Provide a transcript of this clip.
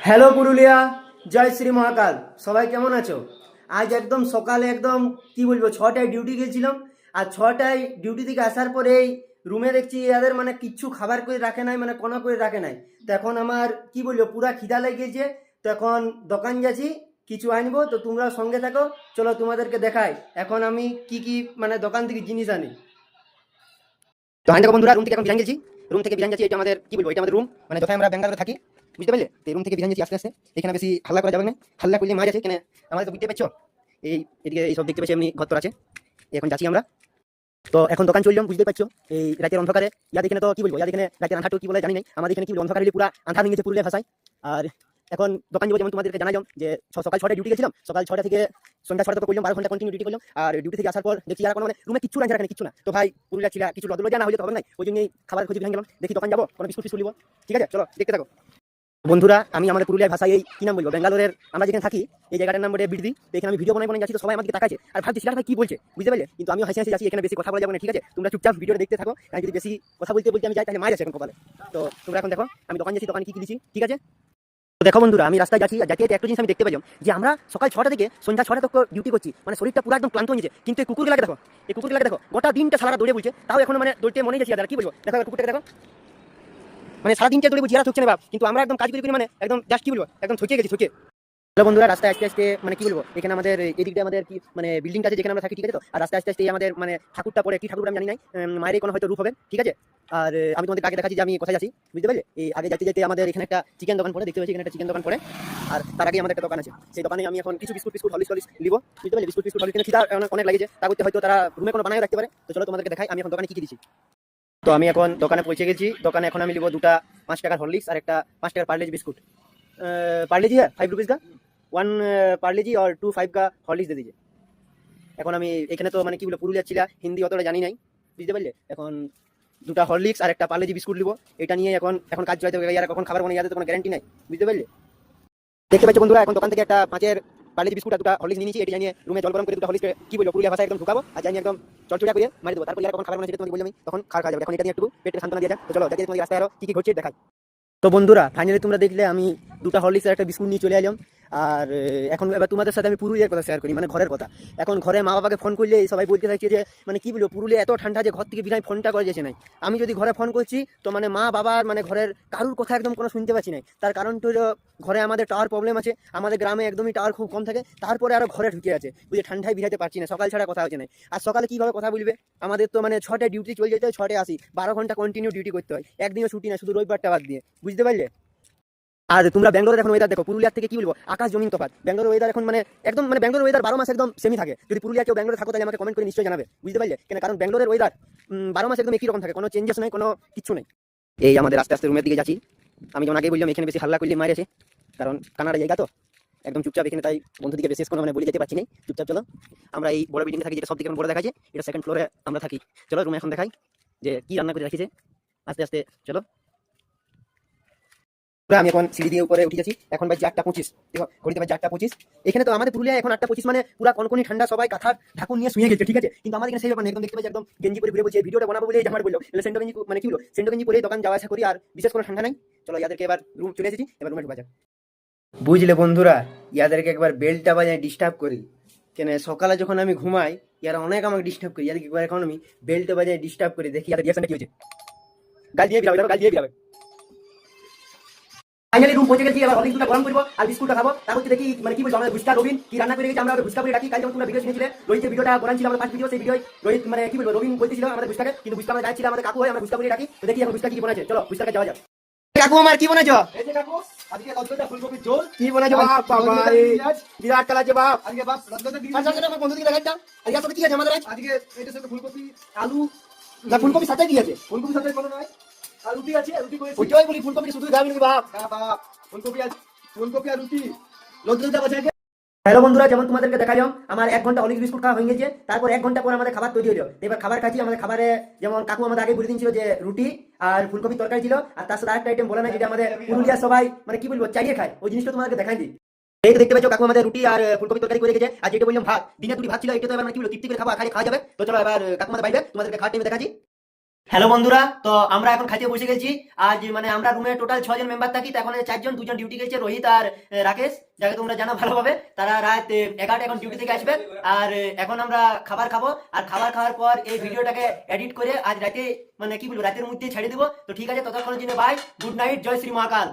Hello Purulia, জয় শ্রী মহাকাল। সবাই কেমন আছো? আজ একদম সকালে একদম কি বলবো 6টায় ডিউটি গেছিলাম। আর 6টায় ডিউটি থেকে আসার পরে এই রুমে দেখছি এদের মানে কিচ্ছু খাবার করে রাখে নাই, মানে কোনো করে রাখে নাই। তো এখন আমার কি বলবো পুরা খিদা লেগেছে। তো এখন দোকান যাচ্ছি, কিছু আনবো। তো তোমরা সঙ্গে থাকো, চলো তোমাদেরকে দেখাই এখন আমি কি কি মানে দোকান থেকে জিনিস আনি। তো দেখো বন্ধুরা, রুম থেকে এখন বিরান গেছি। রুম থেকে বিরান যাচ্ছি, এটা আমাদের কি বলবো, এটা আমাদের রুম, মানে যখন আমরা ব্যাঙ্গালোরে থাকি, বুঝতে পারলে? তো রুম থেকে বিরান যাচ্ছি আস্তে আস্তে। এখানে বেশি হাল্লা করা যাবে না, হাল্লা করলে মার আছে। এখানে আমাদের তো বুঝতে পারছো, এই এদিকে এইসব দেখতে পাচ্ছি এমনি ঘর আছে। এখন যাচ্ছি আমরা। তো এখন দোকান চললাম, বুঝতে পারছো এই রাতের অন্ধকারে। ইয়াদের এখানে তো কি বলবো, ইয়াদের এখানে রাতের আন্ধারটা কি বলে জানি নাই। আমাদের এখানে কি বলবো, অন্ধকার হলে পুরা আন্ধার হয়ে গেছে পুরুলিয়া ভাষায়। আর এখন দোকান যাবো, যেমন তোমাদেরকে জানালাম যে সকাল 6টায় ডিউটি গেছিলাম। সকাল 6টা থেকে সন্ধ্যা 6টা তো করলাম, 12 ঘন্টা কন্টিনিউ ডিউটি করলাম। আর ডিউটি থেকে আসার পর দেখছি আর কোনো মানে রুমে কিছু রাখা এখানে কিছু না। তো ভাই পুরুলিয়া ছিল কিছু লদলজা না হলে তো হবে না, ওই জন্যই খাবার খুঁজে ভেঙে গেলাম। দেখি দোকান যাবো, কোনো বিস্কুট ফিস্কুট নিবো। ঠিক আছে, চলো দেখতে থাকো বন্ধুরা। আমি আমাদের পুরুলিয়ার ভাষায় এই কি নাম বলবো, ব্যাঙ্গালোরের আমরা যেখানে থাকি এই জায়গাটার নাম বলে বিড়দি। তো এখানে আমি ভিডিও বানাই যাচ্ছি, তো সবাই আমাকে তাকাচ্ছে আর ভাবছি সিরাজ ভাই কি বলছে, বুঝতে পারলে? কিন্তু আমি হাসি হাসি যাচ্ছি, এখানে বেশি কথা বলা যাবে না। ঠিক আছে, তোমরা চুপচাপ ভিডিওটা দেখতে থাকো। আর যদি বেশি কথা বলতে বলতে আমি যাই তাহলে মার আছে এখন কপালে। তো তোমরা এখন দেখো আমি দোকান যাচ্ছি, দোকানে কি কিনেছি। ঠিক আছে, তো দেখো বন্ধুরা, আমি রাস্তায় যাচ্ছি আর যাচ্ছি একটা জিনিস আমি দেখতে পেলাম যে আমরা সকাল 6টা থেকে সন্ধ্যা 6টা তক ডিউটি করছি, মানে শরীরটা পুরো একদম ক্লান্ত হয়ে গেছে। কিন্তু এই কুকুরগুলাকে দেখো, এই কুকুরগুলাকে দেখো, গোটা দিনটা সারা দৌড়ে বলছে, তাও এখন মানে দৌড়তে মনে গেছি। আর কি বলবো, দেখো কুকুরটাকে দেখো, মানে সারাদিনটা দৌড়ে বুঝি এরা থকছে না বাপ। কিন্তু আমরা একদম কাজ করি মানে একদম জাস্ট কি বলবো, একদম থকে গেছি, থকে। হ্যালো বন্ধুরা, রাস্তায় আস্তে আস্তে মানে কি বলবো, এখানে আমাদের এদিকটা আমাদের কি মানে বিল্ডিংটা আছে যেখানে আমরা থাকি। ঠিক আছে, তো আর রাস্তায় আস্তে আস্তে আমাদের মানে ঠাকুরটা পড়ে, কি ঠাকুর আমি জানি নাই, মায়ের কোনো হয়তো রূপ হবে। ঠিক আছে, আর আমি তোমাদের আগে দেখাচ্ছি যে আমি কোথায় যাচ্ছি, বুঝতে পারলে? এই আগে যেতে যেতে আমাদের এখানে একটা চিকেন দোকান পড়ে, দেখতে পাচ্ছি এখানে একটা চিকেন দোকান পড়ে। আর তার আগে আমাদের একটা দোকান আছে, সেই দোকানে আমি এখন কিছু বিস্কুট ফিস্কুট হলিস টলিস নিবো, বুঝতে পারলে? বিস্কুট ফিস্কুট হলিস কিনে খিদা অনেক লাগছে, তা করতে হয়তো তারা রুমে কোনো বানায় রাখতে পারে। তো চলো তোমাদেরকে দেখাই আমি এখন দোকানে কি কি দিচ্ছি। তো আমি এখন দোকানে পৌঁছে গেছি। দোকানে এখন আমি নিবো দুটা 5 টাকার হরলিক্স আর একটা 5 টাকার পার্লেজি বিস্কুট। पार्ले जी है 5 रुपीज़ का, 1 पार्ले जी और 2 5 का हॉर्लिक्स दे दीजिए। এখন আমি এখানে তো মানে কি বলে পুরুলিয়া ছিলা, হিন্দি অতটা জানি নাই, বুঝতে পারলে? এখন দুটা হরলিক্স আর একটা পার্লেজি বিস্কুট নিবো, এটা নিয়ে এখন এখন কাজ চলাইতে হবে। আর কখন খাবার বানিয়ে যাতে তো কোনো গ্যারান্টি নাই, বুঝতে পারলে? দেখতে পাচ্ছ বন্ধুরা, এখন দোকান থেকে একটা 5-এর পার্লেজি বিস্কুট আর দুটা হরলিক্স নিয়ে নিয়েছি। এটা জানিয়ে রুমে জল গরম করে দুটা হরলিক্স কি বলবো পুরুলিয়া ভাষায় একদম ঢুকাবো আর জানিয়ে একদম চড়চড়া করে মারি দেবো। তারপর আর কখন খাবার বানিয়ে তোমাকে বললাম তখন খাওয়া যাবে। এখন এটা নিয়ে একটু পেটের সান্ত্বনা দিয়ে যায়। তো চলো দেখি তোমাদের রাস্তায় আরো কি কি ঘটছে দেখাই। তো বন্ধুরা ফাইনালি তোমরা দেখলে আমি দুটা হরলিক্স আর একটা বিস্কুট নিয়ে চলে এলাম। আর এখন এবার তোমাদের সাথে আমি পুরুলিয়ার কথা শেয়ার করি, মানে ঘরের কথা। এখন ঘরে মা বাবাকে ফোন করলে সবাই বলতে থাকছে যে মানে কি বলবো, পুরুলিয়া এত ঠান্ডা যে ঘর থেকে বিনা ফোনটা করে যাচ্ছে নাই। আমি যদি ঘরে ফোন করছি তো মানে মা বাবার মানে ঘরের কারুর কথা একদম কোনো শুনতে পাচ্ছি না। তার কারণ তো ঘরে আমাদের টাওয়ার প্রবলেম আছে, আমাদের গ্রামে একদমই টাওয়ার খুব কম থাকে। তারপরে আরো ঘরে ঢুকে আছে, বুঝে ঠান্ডায় বিরাতে পারছি না, সকাল ছাড়া কথা হচ্ছে না। আর সকালে কীভাবে কথা বলবে, আমাদের তো মানে 6টায় ডিউটি চলে যেতে হয়, 6টায় আসি, 12 ঘন্টা কন্টিনিউ ডিউটি করতে হয়, একদিনও ছুটি না, শুধু রবিবারটা বাদ দিয়ে, বুঝতে পারলে? আর তোমরা ব্যাঙ্গালোর এখন ওয়েদার দেখো, পুরুলিয়ার থেকে কি বলবো আকাশ জমিন তফাৎ। ব্যাঙ্গালোর ওয়েদার এখন মানে একদম মানে ব্যাঙ্গালোর ওয়েদার 12 মাস একদম সেমই থাকে। যদি পুরুলিয়া কেউ ব্যাঙ্গালোরে থাকো তাহলে আমাকে কমেন্ট করে নিশ্চয়ই জানাবে, বুঝতে পারলে? কেন কারণ ব্যাঙ্গালোরের ওয়েদার 12 মাস একদম একই রকম থাকে, কোনো চেঞ্জেস নাই, কোনো কিছু নেই। এই আমাদের আস্তে আস্তে রুমের দিকে যাচ্ছি। আমি যেমন আগে বললাম এখানে বেশি হাল্লা করলে মারি আছে, কারণ কানাডা জায়গা তো একদম চুপচাপ এখানে, তাই বন্ধু দিকে বিশেষ কোনো মানে বলে যেতে পারছি না। চুপচাপ চলো, আমরা এই বড় বিল্ডিংয়ে থাকি, যেটা সব থেকে বড় দেখাচ্ছে, এটা 2nd ফ্লোরে আমরা থাকি। চলো রুমে এখন দেখাই যে কি রান্না করে রাখিছে। আস্তে আস্তে চলো, আমি এখন সিঁড়ি দিয়ে উপরে উঠে যাচ্ছি। এখন বাজে 8টা 25, দেখো ঘড়িতে বাজে 8টা 25। এখানে তো আমাদের পুরুলিয়া এখন 8টা 25 মানে পুরো কনকনি ঠান্ডা, সবাই কাঁথার ঠাকুর নিয়ে শুয়ে গেছে। ঠিক আছে, কিন্তু আমাদের এখানে সেই ব্যাপার নেই, একদম দেখতে পাচ্ছি একদম গেঞ্জি পরে ঘুরে বলছি এই ভিডিওটা বানাবো বলে জামার বললো সেন্টো গেঞ্জি, মানে কি বলবো সেন্টো গেঞ্জি পরে দোকান যাওয়া আসা করি, আর বিশেষ কোনো ঠান্ডা নাই। চলো ইয়াদেরকে এবার রুম চলে এসেছি, এবার রুমে ঢোকা যাক। বুঝলে বন্ধুরা, ইয়াদেরকে একবার বেলটা বাজায় ডিস্টার্ব করি, কেন সকালে যখন আমি ঘুমাই ইয়ারা অনেক আমাকে ডিস্টার্ব করি। ইয়াদেরকে একবার এখন আমি বেলটা বাজায় ডিস্টার্ব করি, দেখি ইয়াদের রিয়াকশনটা কি হচ্ছে। গাল দিয়ে বিরাবে, গাল দিয়ে বিরাবে। ফাইনালি রুম পৌঁছে গেছি, এবার হরলিক্সটা গরম করবো আর বিস্কুটটা খাবো। তারপর দেখি মানে কি বলছো, আমাদের ভুস্কা রবিন কি রান্না করে গেছে, আমরা ভুস্কা করে রাখি। কাল যখন তোমরা ভিডিও শুনেছিলে রোহিতের ভিডিওটা বলান ছিল, আমাদের ফার্স্ট ভিডিও, সেই ভিডিও রোহিত মানে কি বলবো রবিন বলতেছিল আমাদের ভুস্কাকে, কিন্তু ভুস্কা আমাদের গায়ে ছিল, আমাদের কাকু হয়, আমরা ভুস্কা করে রাখি। তো দেখি এখন ভুস্কা কি বানাচ্ছে, চলো ভুস্কাকে যাওয়া যাক। কাকু আমার কি বানাচ্ছো? এই যে কাকু, আজকে লজগদা ফুলকপির ঝোল। কি বানাচ্ছো বাপ? বাবা বিরাট কালাচ্ছে বাপ। আজকে বাপ লজগদা দিয়ে আচ্ছা আমার বন্ধু দিকে দেখাচ্ছা। আজকে আসলে কি আছে আমাদের? আজকে এটার সাথে ফুলকপি, আলু, না ফুলকপি সাথে কি আছে? ফুলকপির সাথে কোনো নয়, আর রুটি আছে, রুটি করেছি। ওইটাই বলি ফুলকপি শুধু খাবি নাকি বাপ? হ্যাঁ বাপ, ফুলকপি আর রুটি লজগদা বাঁচাকে। হ্যালো বন্ধুরা, যেমন তোমাদেরকে দেখালাম আমার 1 ঘন্টা হরলিক্স বিস্কুট খাওয়া হয়ে গেছে। তারপর 1 ঘন্টা পর আমাদের খাবার তৈরি হলো। এবার খাবার খাচ্ছি। আমাদের খাবারে যেমন কাকু আমাদের আগে বলে দিয়েছিল যে রুটি আর ফুলকপি তরকারি ছিল, আর তার সাথে আরেকটা আইটেম বলে না যেটা আমাদের পুরুলিয়া সবাই মানে কি বলবো চাইয়ে খায়, ওই জিনিসটা তোমাদেরকে দেখাই দিই। এই তো দেখতে পাচ্ছ কাকু আমাদের রুটি আর ফুলকপি তরকারি করে গেছে। আর যেটা বললাম ভাত, দিনে 2টি ভাত ছিল, এটা তো এবার মানে কি বলবো তৃপ্তি করে খাবো, খালি খাওয়া যাবে। তো চলো এবার কাকু আমাদের বাইরে তোমাদেরকে খাওয়ার টাইমে দেখাচ্ছি। হ্যালো বন্ধুরা, তো আমরা এখন খাইতে বসে গেছি। আজ মানে আমরা রুমে টোটাল 6 জন মেম্বার থাকি, তো এখন 4 জন, 2 জন ডিউটি গেছে, রোহিত আর রাকেশ, যাকে তোমরা জানো ভালোভাবে। তারা রাত 11টা এখন ডিউটি থেকে আসবে। আর এখন আমরা খাবার খাবো, আর খাবার খাওয়ার পর এই ভিডিওটাকে এডিট করে আজ রাতে মানে কি বলবো রাতের মধ্যে ছেড়ে দিব। তো ঠিক আছে, ততক্ষণের জন্য বাই, গুড নাইট, জয় শ্রী মহাকাল।